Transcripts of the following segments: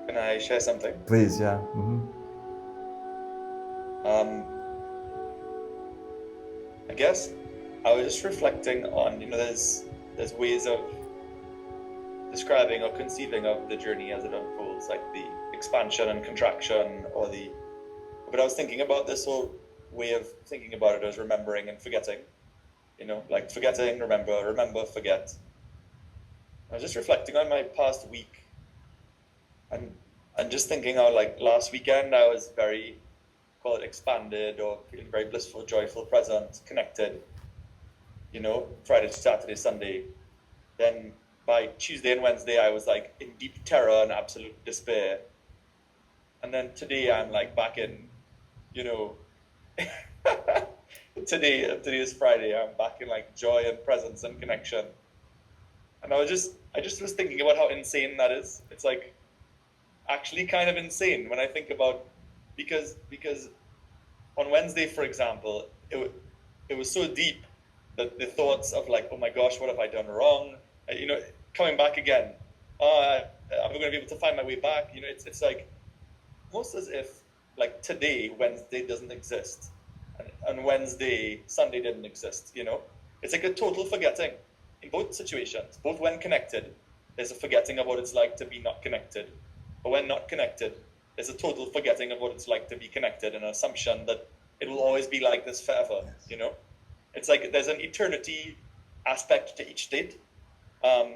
Can I share something? Please, yeah. Um, I guess I was just reflecting on, there's ways of describing or conceiving of the journey as it unfolds, like the expansion and contraction, but I was thinking about this whole way of thinking about it as remembering and forgetting, like forgetting, remember, forget. I was just reflecting on my past week and and just thinking how like last weekend I was very, call it expanded or feeling very blissful, joyful, present, connected, Friday, Saturday, Sunday. Then by Tuesday and Wednesday, I was like in deep terror and absolute despair. And then today, I'm like back in, you know, today is Friday. I'm back in like joy and presence and connection. And I just was thinking about how insane that is. It's like actually kind of insane when I think about because on Wednesday, for example, it was so deep that the thoughts of like, oh my gosh, what have I done wrong? Coming back again. Am I going to be able to find my way back? It's like almost as if like today, Wednesday doesn't exist, and Wednesday, Sunday didn't exist. It's like a total forgetting in both situations. Both when connected, there's a forgetting of what it's like to be not connected, but when not connected, there's a total forgetting of what it's like to be connected, and an assumption that it will always be like this forever. Yes. It's like there's an eternity aspect to each state. Um,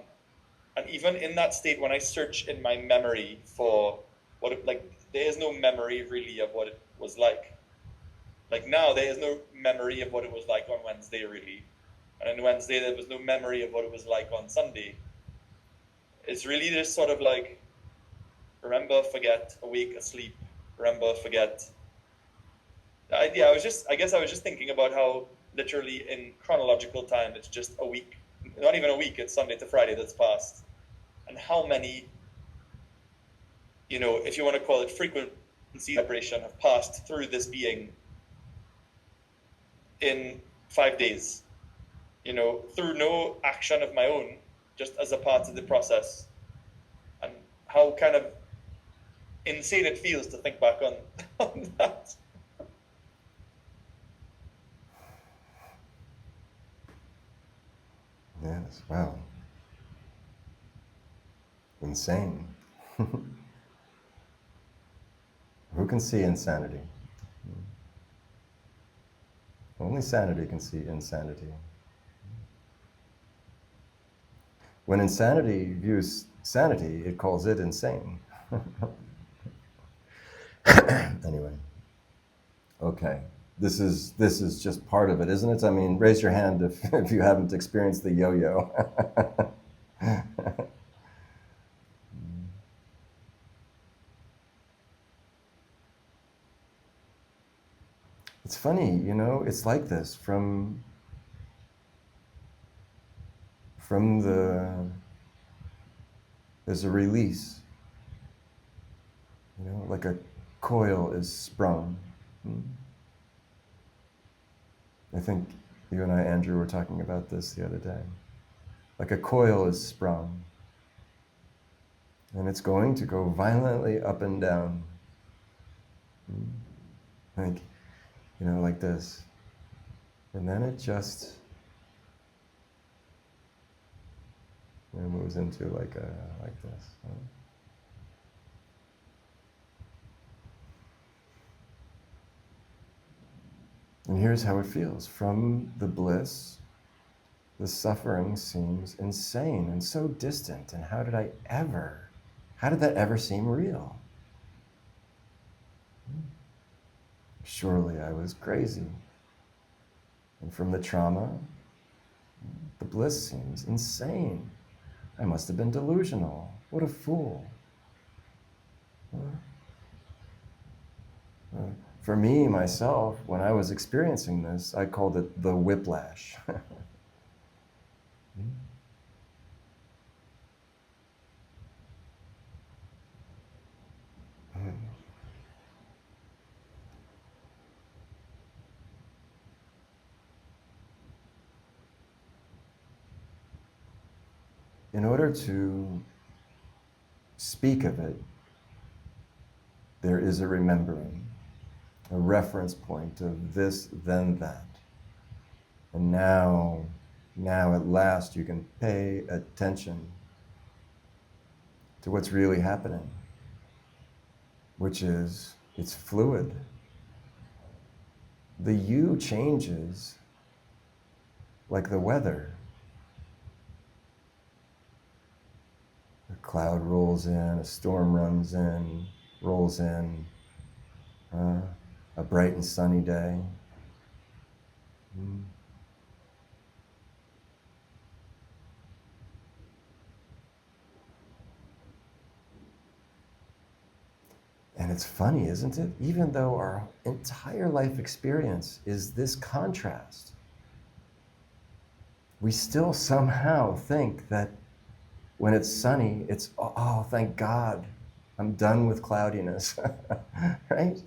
and even in that state, when I search in my memory for there is no memory really of what it was like. Like now, there is no memory of what it was like on Wednesday, really. And on Wednesday, there was no memory of what it was like on Sunday. It's really just sort of like remember, forget, awake, asleep, remember, forget. I guess I was just thinking about how literally in chronological time, it's just a week, not even a week, it's Sunday to Friday that's passed. And how many, if you want to call it frequency vibration, have passed through this being in 5 days, through no action of my own, just as a part of the process. And how kind of insane it feels to think back on, on that. Yes, wow. Insane. Who can see insanity? Only sanity can see insanity. When insanity views sanity, it calls it insane. Anyway, okay. This is just part of it, isn't it? I mean, raise your hand if you haven't experienced the yo-yo. It's funny, it's like this from there's a release, like a coil is sprung. I think you and I, Andrew, were talking about this the other day. Like a coil is sprung, and it's going to go violently up and down. Like, like this. And then it just moves into like this. And here's how it feels. From the bliss, the suffering seems insane and so distant. And how did that ever seem real? Surely I was crazy. And from the trauma, the bliss seems insane. I must have been delusional. What a fool. For me, myself, when I was experiencing this, I called it the whiplash. In order to speak of it, there is a remembering, a reference point of this, then that. And now at last you can pay attention to what's really happening, which is, it's fluid. The you changes like the weather. A cloud rolls in, a storm runs in, rolls in, a bright and sunny day. And it's funny, isn't it? Even though our entire life experience is this contrast, we still somehow think that when it's sunny, it's, oh, thank God, I'm done with cloudiness, right?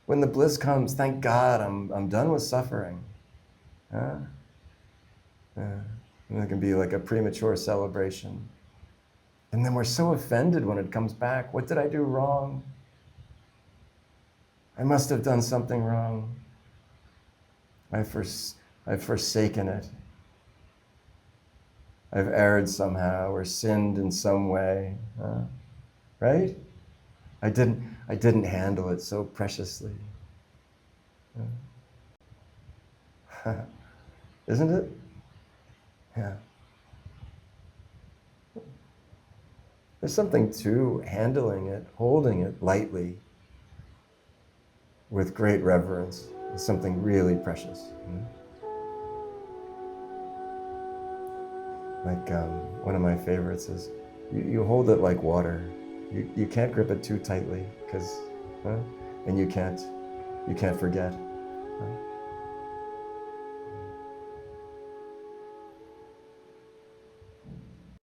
When the bliss comes, thank God, I'm done with suffering. And it can be like a premature celebration. And then we're so offended when it comes back. What did I do wrong? I must have done something wrong. I've forsaken it. I've erred somehow or sinned in some way, right? I didn't handle it so preciously. Isn't it? Yeah. There's something to handling it, holding it lightly, with great reverence. It's something really precious. Like one of my favorites is, you hold it like water. You can't grip it too tightly, because, and you can't forget.